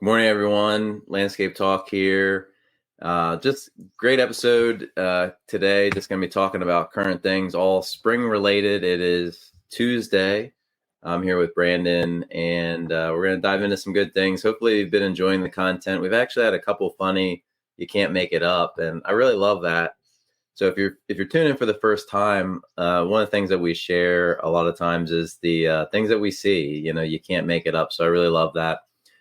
Good morning, everyone. Landscape Talk here. Just great episode today. Just going to be talking about current things, all spring related. It is Tuesday. I'm here with Brandon, and we're going to dive into some good things. Hopefully, you've been enjoying the content. We've actually had a couple funny "you can't make it up," and I really love that. So if you're tuning in for the first time, one of the things that we share a lot of times is the things that we see. You can't make it up. So I really love that.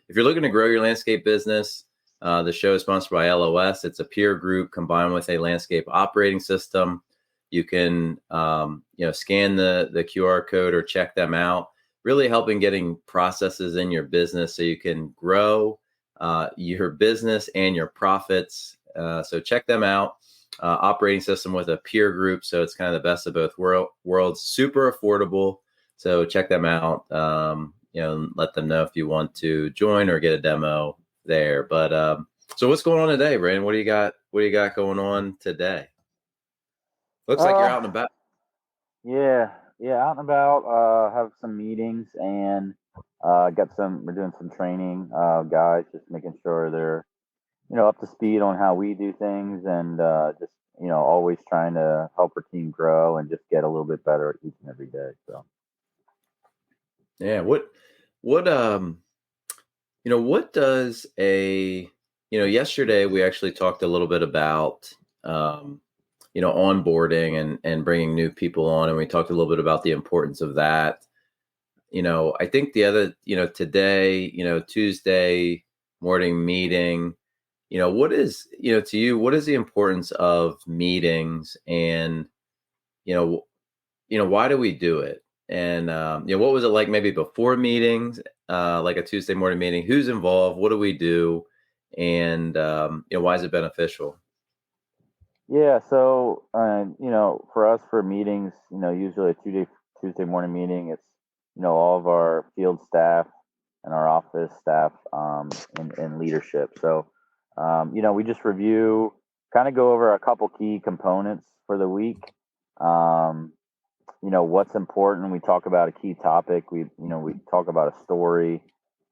If you're looking to grow your landscape business, the show is sponsored by LOS. It's a peer group combined with a landscape operating system. You can, scan the QR code or check them out. Really helping getting processes in your business so you can grow your business and your profits. So check them out. Operating system with a peer group, so it's kind of the best of both worlds. Super affordable. So check them out. Let them know if you want to join or get a demo there. But so what's going on today, Brandon? What do you got? What do you got going on today? Looks like you're out and about. Yeah, out and about. Have some meetings and we're doing some training, guys, just making sure they're, up to speed on how we do things and just, always trying to help our team grow and just get a little bit better each and every day. So, Yeah. What does yesterday we actually talked a little bit about, onboarding and bringing new people on. And we talked a little bit about the importance of that. I think the other, today, Tuesday morning meeting, what is, to you, what is the importance of meetings and, why do we do it? And, what was it like maybe before meetings, like a Tuesday morning meeting? Who's involved? What do we do? And, why is it beneficial? yeah. So, for us for meetings, usually a Tuesday morning meeting, it's, all of our field staff and our office staff in leadership. So, we just review, kind of go over a couple key components for the week. What's important. We talk about a key topic. We talk about a story,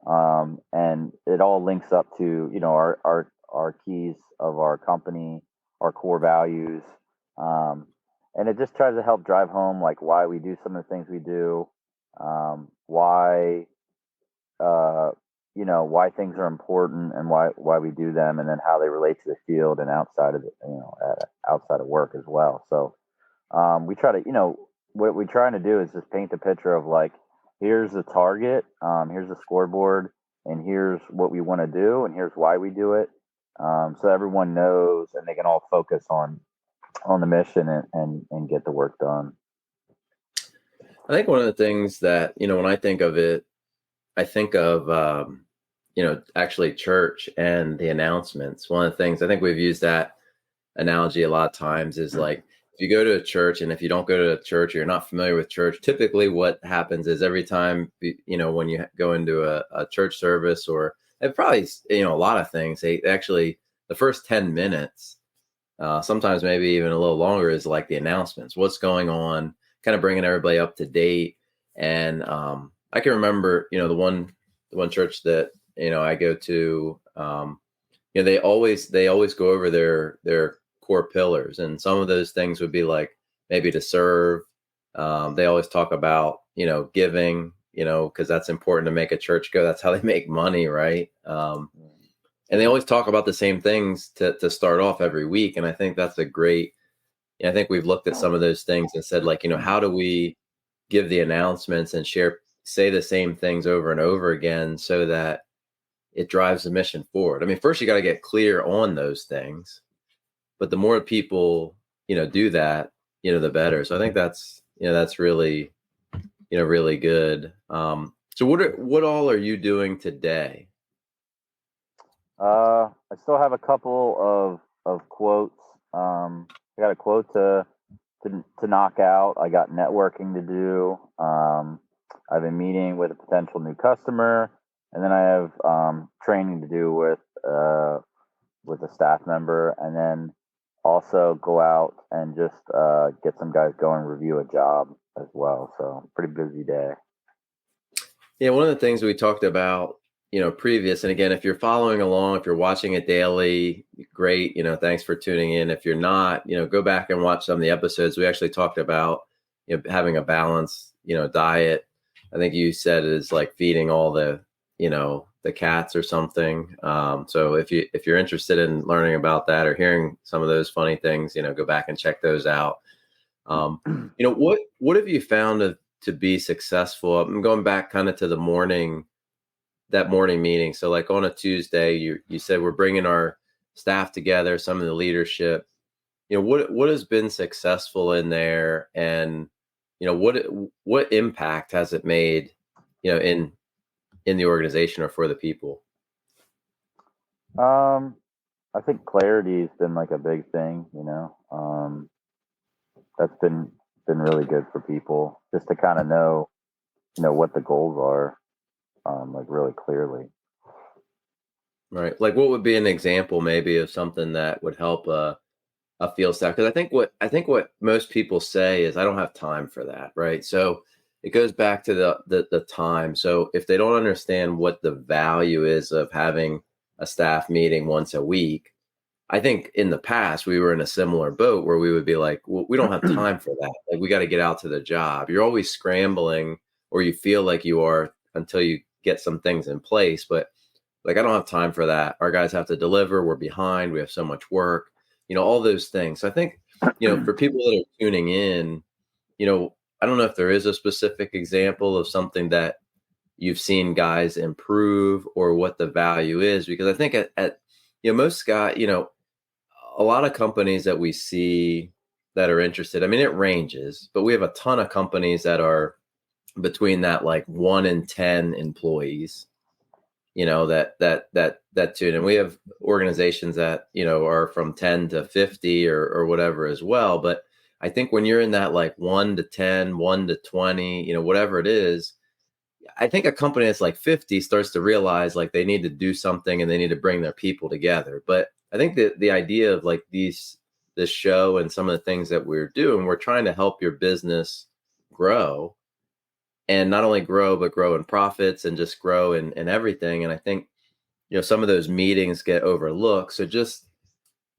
and it all links up to, our keys of our company, our core values, and it just tries to help drive home like why we do some of the things we do, why why things are important and why we do them, and then how they relate to the field and outside of outside of work as well. So we try to, what we're trying to do is just paint the picture of like, here's the target, here's the scoreboard, and here's what we want to do, and here's why we do it, so everyone knows and they can all focus on the mission and get the work done. I think one of the things that, when I think of it, I think of, actually church and the announcements. One of the things I think we've used that analogy a lot of times is like, if you go to a church and if you don't go to a church or you're not familiar with church, typically what happens is every time, when you go into a church service or and probably, a lot of things, they actually, the first 10 minutes, sometimes maybe even a little longer is like the announcements, what's going on, kind of bringing everybody up to date. And I can remember, the one church that, I go to, they always go over their core pillars. And some of those things would be like maybe to serve. They always talk about, giving, because that's important to make a church go. That's how they make money, right? And they always talk about the same things to start off every week. And I think that's a great, I think we've looked at some of those things and said, like, how do we give the announcements and say the same things over and over again so that it drives the mission forward? I mean, first you got to get clear on those things, but the more people, do that, the better. So I think that's really, really good. So what all are you doing today? I still have a couple of quotes. I got a quote to knock out. I got networking to do. I have a meeting with a potential new customer, and then I have training to do with a staff member, and then also go out and just get some guys going, review a job as well. So pretty busy day. Yeah, one of the things we talked about, previous. And again, if you're following along, if you're watching it daily, great. Thanks for tuning in. If you're not, go back and watch some of the episodes. We actually talked about, having a balanced, diet. I think you said it is like feeding all the cats or something. So if you're interested in learning about that or hearing some of those funny things, go back and check those out. What have you found to be successful? I'm going back kind of to that morning meeting. So like on a Tuesday, you said we're bringing our staff together, some of the leadership. What has been successful in there, and what impact has it made, in the organization or for the people? I think clarity has been like a big thing. That's been really good for people just to kind of know, what the goals are, like really clearly. Right. Like what would be an example maybe of something that would help a field staff? Because I think what most people say is I don't have time for that, right? So it goes back to the time. So if they don't understand what the value is of having a staff meeting once a week, I think in the past we were in a similar boat where we would be like, well, we don't have time for that. Like we got to get out to the job. You're always scrambling, or you feel like you are until you get some things in place. But like I don't have time for that. Our guys have to deliver. We're behind. We have so much work. All those things. So I think for people that are tuning in, I don't know if there is a specific example of something that you've seen guys improve or what the value is, because I think at most guys, a lot of companies that we see that are interested, I mean, it ranges, but we have a ton of companies that are between that like 1 in 10 employees, that tune. And we have organizations that, are from 10 to 50 or whatever as well. But I think when you're in that like 1 to 10, 1 to 20, whatever it is, I think a company that's like 50 starts to realize like they need to do something and they need to bring their people together. But I think that the idea of like this show and some of the things that we're doing, we're trying to help your business grow, and not only grow, but grow in profits and just grow in everything. And I think, some of those meetings get overlooked. So just,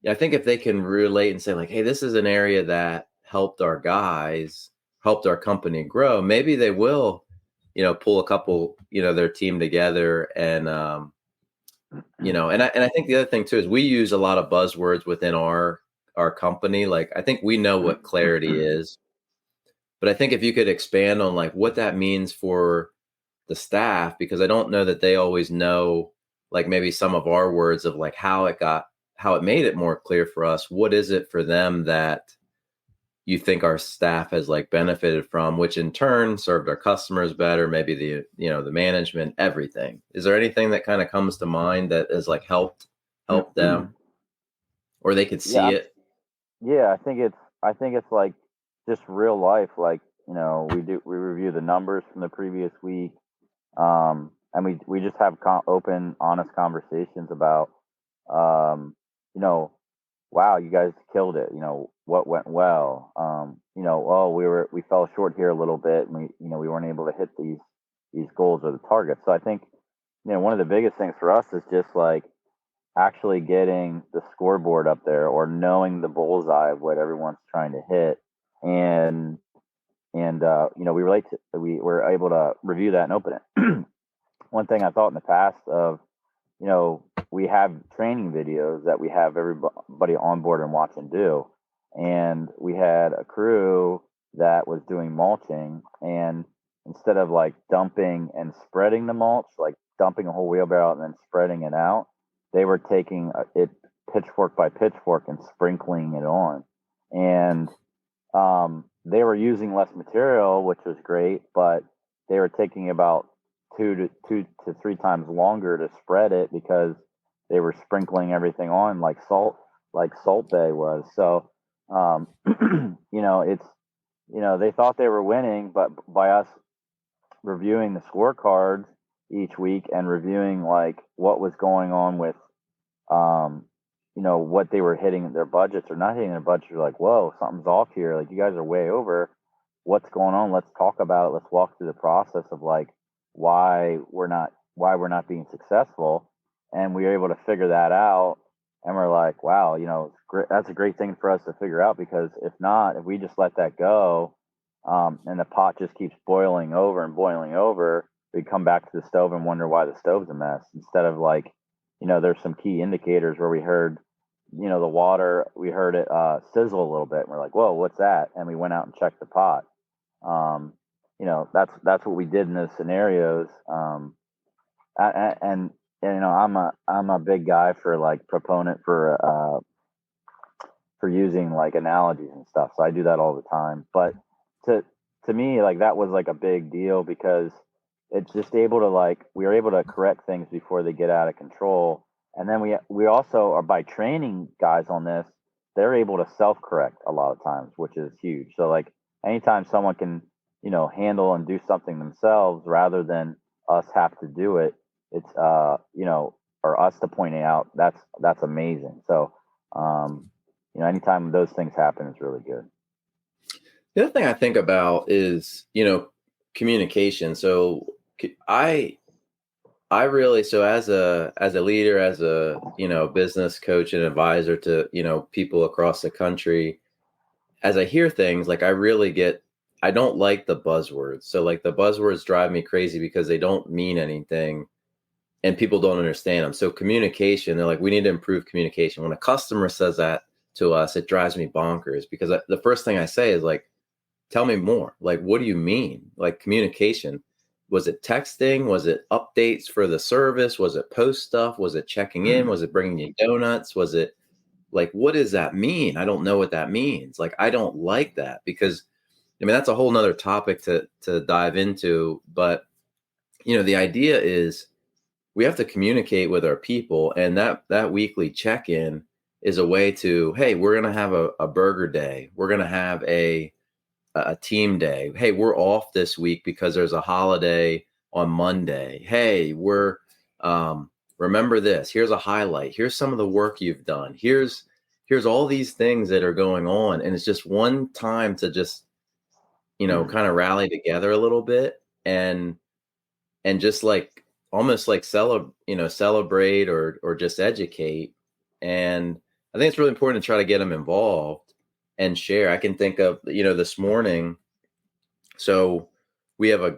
I think if they can relate and say like, hey, this is an area that helped our guys, helped our company grow, maybe they will, pull a couple, their team together. And, and I think the other thing too is we use a lot of buzzwords within our company. Like I think we know what clarity is, but I think if you could expand on like what that means for the staff, because I don't know that they always know like maybe some of our words of like how it made it more clear for us. What is it for them that you think our staff has like benefited from, which in turn served our customers better, maybe the management, everything. Is there anything that kind of comes to mind that has like helped them, or they could Yeah, see it? yeah. I think it's like just real life. Like we review the numbers from the previous week, and we just have open, honest conversations about, um, you know, wow, you guys killed it. What went well. Oh, we fell short here a little bit, and we weren't able to hit these goals or the targets. So I think one of the biggest things for us is just like actually getting the scoreboard up there or knowing the bullseye of what everyone's trying to hit, and we were able to review that and open it. One thing I thought in the past of, we have training videos that we have everybody on board and watch and do. And we had a crew that was doing mulching, and instead of like dumping and spreading the mulch, like dumping a whole wheelbarrow out and then spreading it out, they were taking it pitchfork by pitchfork and sprinkling it on. And they were using less material, which was great, but they were taking about two to three times longer to spread it because they were sprinkling everything on like Salt Bay was. So, it's they thought they were winning, but by us reviewing the scorecards each week and reviewing like what was going on with um, what they were hitting their budgets or not hitting their budgets. You're like, whoa, something's off here. Like you guys are way over. What's going on? Let's talk about it. Let's walk through the process of like why we're not why we're not being successful, and we were able to figure that out. And we're like, wow, it's great. That's a great thing for us to figure out, because if not, if we just let that go, and the pot just keeps boiling over and boiling over, we come back to the stove and wonder why the stove's a mess. Instead of like, there's some key indicators where we heard, the water, we heard it sizzle a little bit, and we're like, whoa, what's that? And we went out and checked the pot. Um, that's what we did in those scenarios. And I'm a big guy for like proponent for using like analogies and stuff. So I do that all the time. But to to me, like that was like a big deal, because it's just able to like we are able to correct things before they get out of control. And then we also are, by training guys on this, they're able to self correct a lot of times, which is huge. So like anytime someone can, handle and do something themselves rather than us have to do it, it's or us to point it out, that's amazing. So anytime those things happen is really good. The other thing I think about is, communication. So I really, so as a leader, as a, business coach and advisor to, people across the country, as I hear things, like I don't like the buzzwords. So like the buzzwords drive me crazy because they don't mean anything and people don't understand them. So communication, they're like, we need to improve communication. When a customer says that to us, it drives me bonkers, because the first thing I say is like, tell me more. Like, what do you mean? Like communication. Was it texting? Was it updates for the service? Was it post stuff? Was it checking in? Was it bringing you donuts? Was it like, what does that mean? I don't know what that means. Like, I don't like that, because I mean, that's a whole nother topic to dive into. But, the idea is we have to communicate with our people, and that weekly check-in is a way to, hey, we're going to have a burger day. We're going to have a team day. Hey, we're off this week because there's a holiday on Monday. Hey, remember this. Here's a highlight. Here's some of the work you've done. Here's all these things that are going on. And it's just one time to just, kind of rally together a little bit and just like almost like celebrate or just educate. And I think it's really important to try to get them involved and share. I can think of, this morning. So we have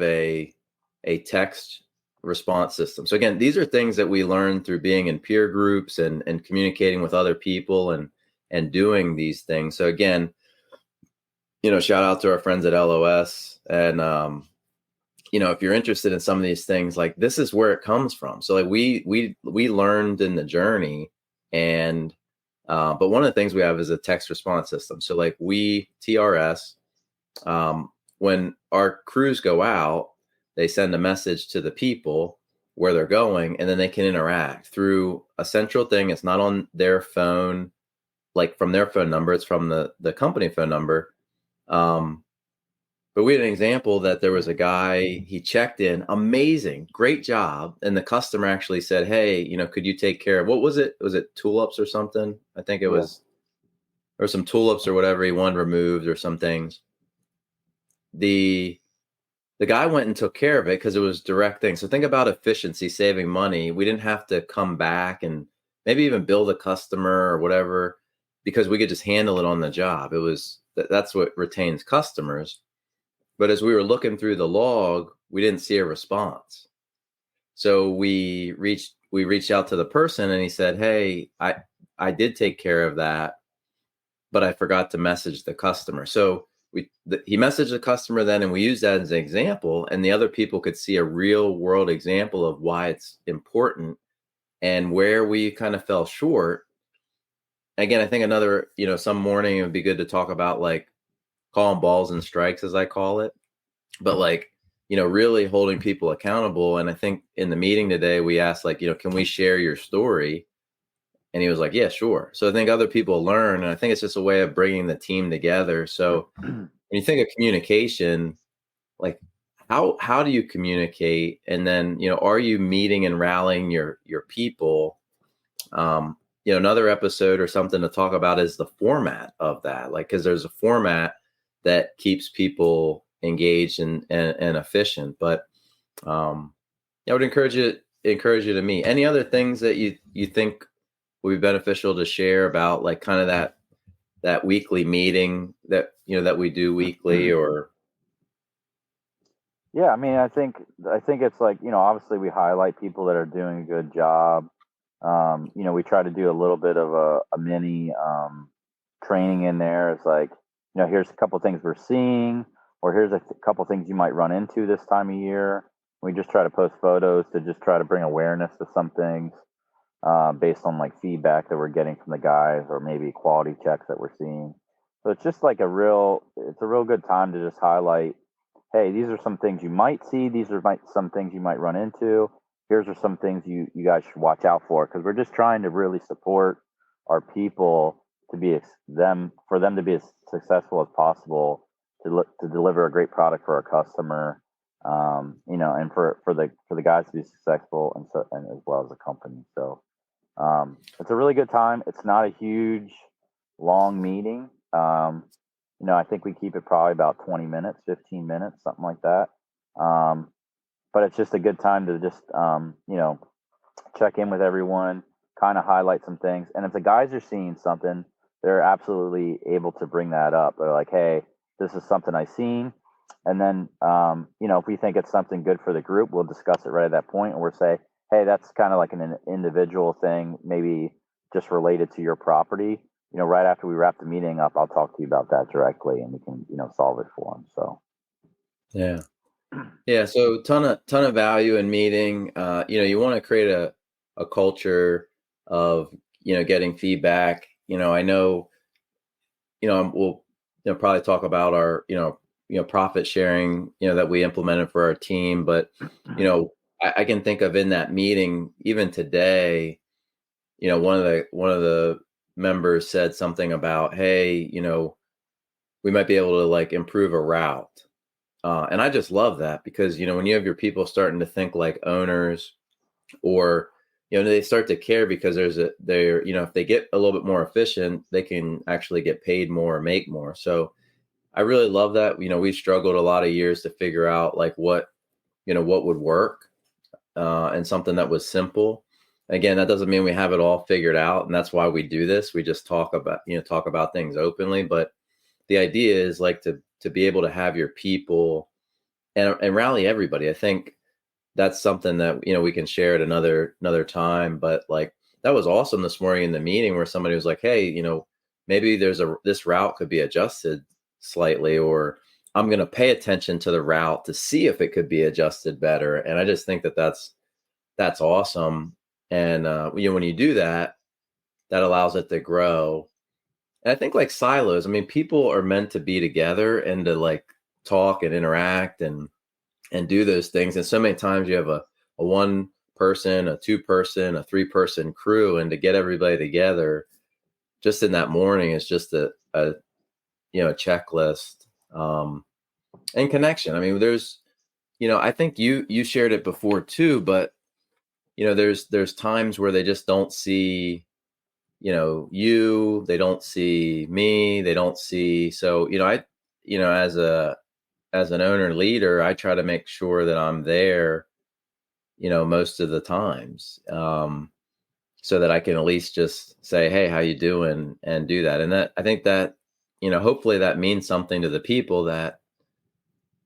a text response system. So again, these are things that we learn through being in peer groups and communicating with other people and doing these things. So again, shout out to our friends at LOS. And if you're interested in some of these things, like this is where it comes from. So like we learned in the journey. And but one of the things we have is a text response system. So like TRS, when our crews go out, they send a message to the people where they're going, and then they can interact through a central thing. It's not on their phone, like from their phone number. It's from the company phone number. But we had an example that there was a guy, he checked in, amazing, great job. And the customer actually said, hey, could you take care of, what was it? Was it tulips or something? I think it was, or some tulips or whatever he wanted removed or some things. The guy went and took care of it because it was direct thing. So think about efficiency, saving money. We didn't have to come back and maybe even bill the customer or whatever, because we could just handle it on the job. That's what retains customers. But as we were looking through the log, we didn't see a response. So we reached out to the person, and he said, hey, I did take care of that, but I forgot to message the customer. So he messaged the customer then, and we used that as an example, and the other people could see a real world example of why it's important and where we kind of fell short. Again, I think another, some morning it would be good to talk about like calling balls and strikes, as I call it, but like, really holding people accountable. And I think in the meeting today, we asked like, can we share your story? And he was like, yeah, sure. So I think other people learn. And I think it's just a way of bringing the team together. So when you think of communication, like how do you communicate? And then, are you meeting and rallying your people? Another episode or something to talk about is the format of that. Like, cause there's a format that keeps people engaged and efficient. But I would encourage you to meet. Any other things that you think would be beneficial to share about, like, kind of that weekly meeting that that we do weekly, or Yeah, I mean, I think it's like, obviously we highlight people that are doing a good job. We try to do a little bit of a mini training in there. It's like, here's a couple things we're seeing, or here's a couple things you might run into this time of year. We just try to post photos to just try to bring awareness to some things, based on like feedback that we're getting from the guys, or maybe quality checks that we're seeing. So it's just like it's a real good time to just highlight, hey, these are some things you might see. These are some things you might run into. Here's are some things you guys should watch out for, because we're just trying to really support our people to be for them to be as successful as possible, to deliver a great product for our customer, and for the guys to be successful, and as well as the company. So it's a really good time. It's not a huge, long meeting. I think we keep it probably about 20 minutes, 15 minutes, something like that. Um, but it's just a good time to just, check in with everyone, kind of highlight some things. And if the guys are seeing something, they're absolutely able to bring that up. They're like, hey, this is something I seen. And then, if we think it's something good for the group, we'll discuss it right at that point, and we'll say, hey, that's kind of like an individual thing, maybe just related to your property. Right after we wrap the meeting up, I'll talk to you about that directly, and we can, solve it for them. So, yeah. Yeah, so ton of value in meeting. You want to create a culture of getting feedback. I know we'll probably talk about our profit sharing that we implemented for our team, but I can think of in that meeting even today. One of the members said something about, hey, we might be able to like improve a route. And I just love that, because, when you have your people starting to think like owners, or, they start to care because if they get a little bit more efficient, they can actually get paid more, make more. So I really love that. We struggled a lot of years to figure out like what would work, and something that was simple. Again, that doesn't mean we have it all figured out. And that's why we do this. We just talk about things openly. But the idea is like to be able to have your people and rally everybody. I think that's something that we can share at another time. But like, that was awesome this morning in the meeting, where somebody was like, hey, maybe this route could be adjusted slightly, or I'm going to pay attention to the route to see if it could be adjusted better. And I just think that's awesome. And when you do that, that allows it to grow. And I think like silos, I mean, people are meant to be together and to like talk and interact and do those things. And so many times you have a one person, a two person, a 3-person crew, and to get everybody together just in that morning is just a checklist, and connection. I mean, there's, I think you shared it before too, but there's times where they just don't see, they don't see me, they don't see. So, as an owner leader, I try to make sure that I'm there, most of the times, so that I can at least just say, hey, how you doing? And do that. And that, I think that, hopefully that means something to the people, that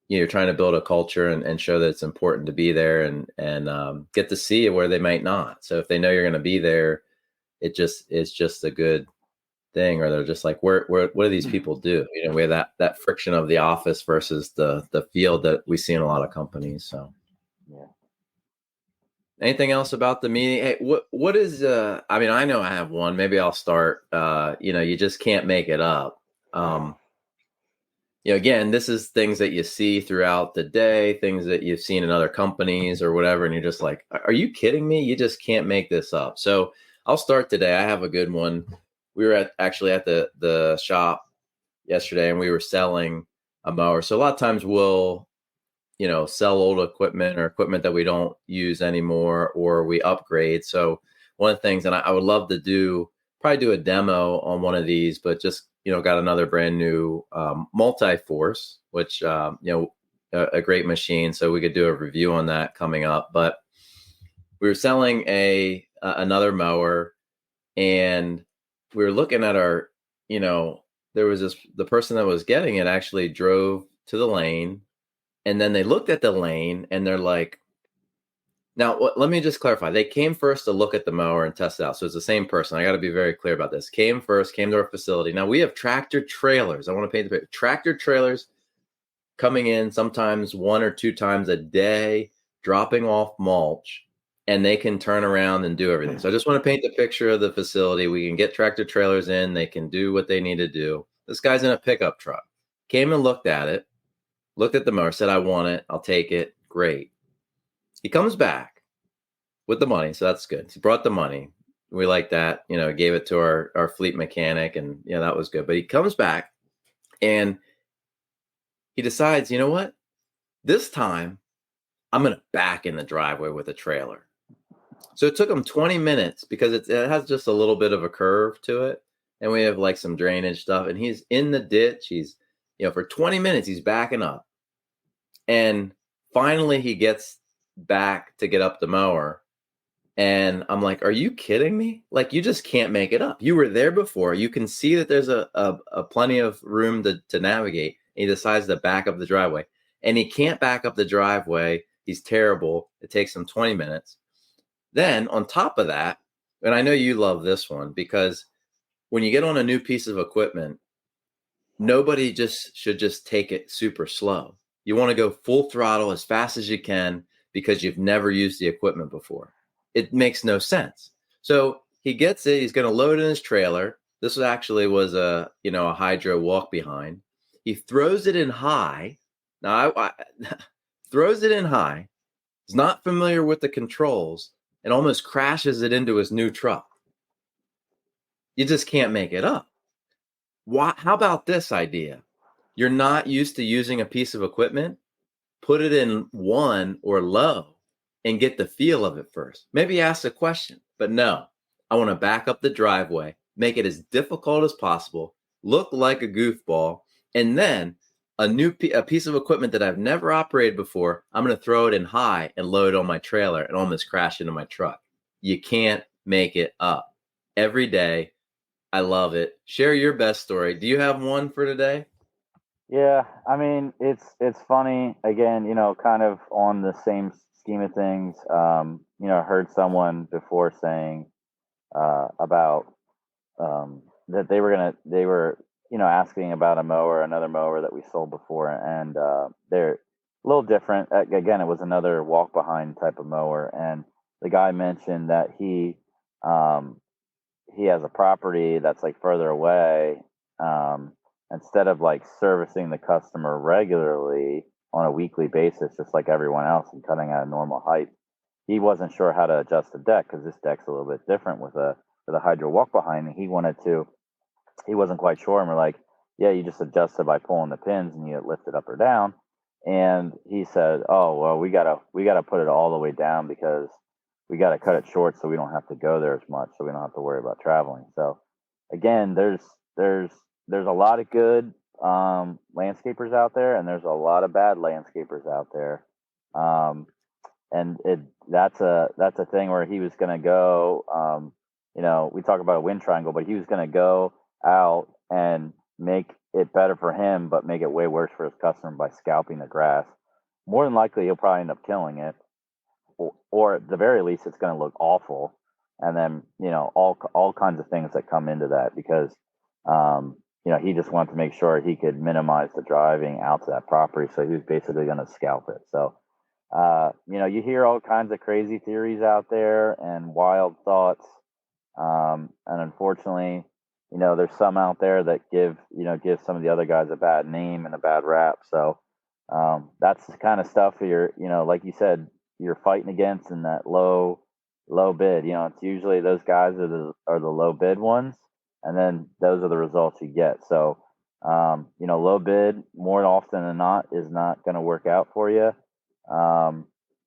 you're trying to build a culture and show that it's important to be there, and get to see where they might not. So if they know you're going to be there, it's just a good thing. Or they're just like, what do these people do? We have that friction of the office versus the field that we see in a lot of companies. So yeah. anything else about the meeting? Hey, what is I mean, I know I have one. Maybe I'll start. You just can't make it up. Again, this is things that you see throughout the day, things that you've seen in other companies or whatever, and you're just like, are you kidding me? You just can't make this up. So I'll start today. I have a good one. We were actually at the shop yesterday, and we were selling a mower. So a lot of times we'll, sell old equipment or equipment that we don't use anymore, or we upgrade. So one of the things, and I would love to probably do a demo on one of these, but just, got another brand new multi-force, which, a great machine. So we could do a review on that coming up. But we were selling another mower, and we were looking at our, there was the person that was getting it actually drove to the lane, and then they looked at the lane and they're like, now, let me just clarify. They came first to look at the mower and test it out. So it's the same person. I got to be very clear about this. Came first, came to our facility. Now, we have tractor trailers. I want to paint the picture. Tractor trailers coming in sometimes 1 or 2 times a day, dropping off mulch, and they can turn around and do everything. So I just want to paint the picture of the facility. We can get tractor trailers in. They can do what they need to do. This guy's in a pickup truck. Came and looked at it, looked at the mower, said, I want it. I'll take it. Great. He comes back with the money, so that's good. He brought the money. We like that, gave it to our fleet mechanic, and that was good. But he comes back and he decides, you know what? This time I'm going to back in the driveway with a trailer. So it took him 20 minutes because it has just a little bit of a curve to it. And we have like some drainage stuff. And he's in the ditch. He's, for 20 minutes, he's backing up. And finally he gets back to get up the mower. And I'm like, are you kidding me? Like, you just can't make it up. You were there before. You can see that there's a plenty of room to navigate. And he decides to back up the driveway. And he can't back up the driveway. He's terrible. It takes him 20 minutes. Then on top of that, and I know you love this one, because when you get on a new piece of equipment, nobody should just take it super slow. You want to go full throttle as fast as you can because you've never used the equipment before. It makes no sense. So he gets it. He's going to load in his trailer. This was a hydro walk behind. He throws it in high. Now, I throws it in high. He's not familiar with the controls and almost crashes it into his new truck. You just can't make it up. How about this idea? You're not used to using a piece of equipment. Put it in one or low and get the feel of it first. Maybe ask a question, but no, I want to back up the driveway, make it as difficult as possible, look like a goofball, and then a piece of equipment that I've never operated before, I'm going to throw it in high and load it on my trailer and almost crash into my truck. You can't make it up. Every day, I love it. Share your best story. Do you have one for today? Yeah, I mean, it's funny again, kind of on the same scheme of things. I heard someone before saying about that they were asking about another mower that we sold before, and they're a little different. Again, it was another walk behind type of mower, and the guy mentioned that um, he has a property that's like further away. Instead of like servicing the customer regularly on a weekly basis, just like everyone else, and cutting at a normal height, he wasn't sure how to adjust the deck because this deck's a little bit different with a hydro walk behind, and he wasn't quite sure, and we're like, yeah, you just adjust it by pulling the pins and you lift it up or down. And he said, oh well, we gotta put it all the way down because we gotta cut it short so we don't have to go there as much, so we don't have to worry about traveling. So again, there's a lot of good landscapers out there, and there's a lot of bad landscapers out there. Um, and that's a thing where he was going to go. We talk about a wind triangle, but he was going to go out and make it better for him, but make it way worse for his customer by scalping the grass. More than likely, he'll probably end up killing it, or at the very least, it's going to look awful. And then all kinds of things that come into that because he just wanted to make sure he could minimize the driving out to that property, so he was basically going to scalp it. So you hear all kinds of crazy theories out there and wild thoughts. And unfortunately, there's some out there that give some of the other guys a bad name and a bad rap. So that's the kind of stuff you're, like you said, you're fighting against in that low bid. It's usually those guys are the low bid ones, and then those are the results you get. So, low bid more often than not is not going to work out for you.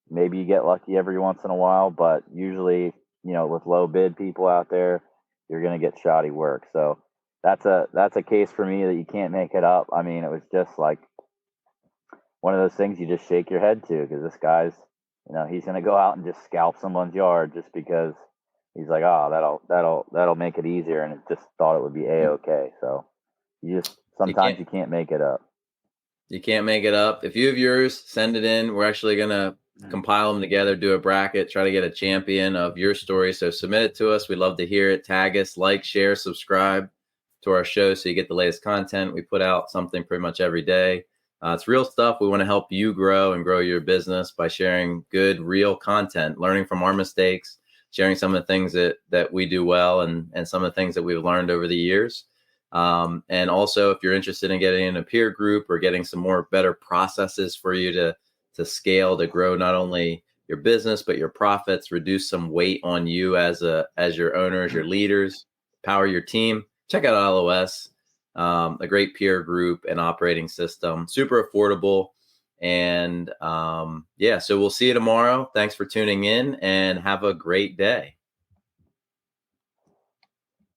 Maybe you get lucky every once in a while, but usually, with low bid people out there, you're going to get shoddy work. So that's a case for me that you can't make it up. I mean, it was just like one of those things you just shake your head to because this guy's He's going to go out and just scalp someone's yard just because he's like, oh, that'll make it easier, and it just thought it would be a-okay. So You sometimes can't you can't make it up. you can't make it up. If you have yours, send it in. We're actually gonna compile them together, do a bracket, try to get a champion of your story. So submit it to us. We'd love to hear it. Tag us, like, share, subscribe to our show so you get the latest content. We put out something pretty much every day. It's real stuff. We want to help you grow and grow your business by sharing good, real content, learning from our mistakes, sharing some of the things that we do well, and some of the things that we've learned over the years. And also, if you're interested in getting in a peer group or getting some more better processes for you to scale, to grow not only your business but your profits, reduce some weight on you as your owners, your leaders, power your team, check out LOS, a great peer group and operating system, super affordable. And so we'll see you tomorrow. Thanks for tuning in and have a great day.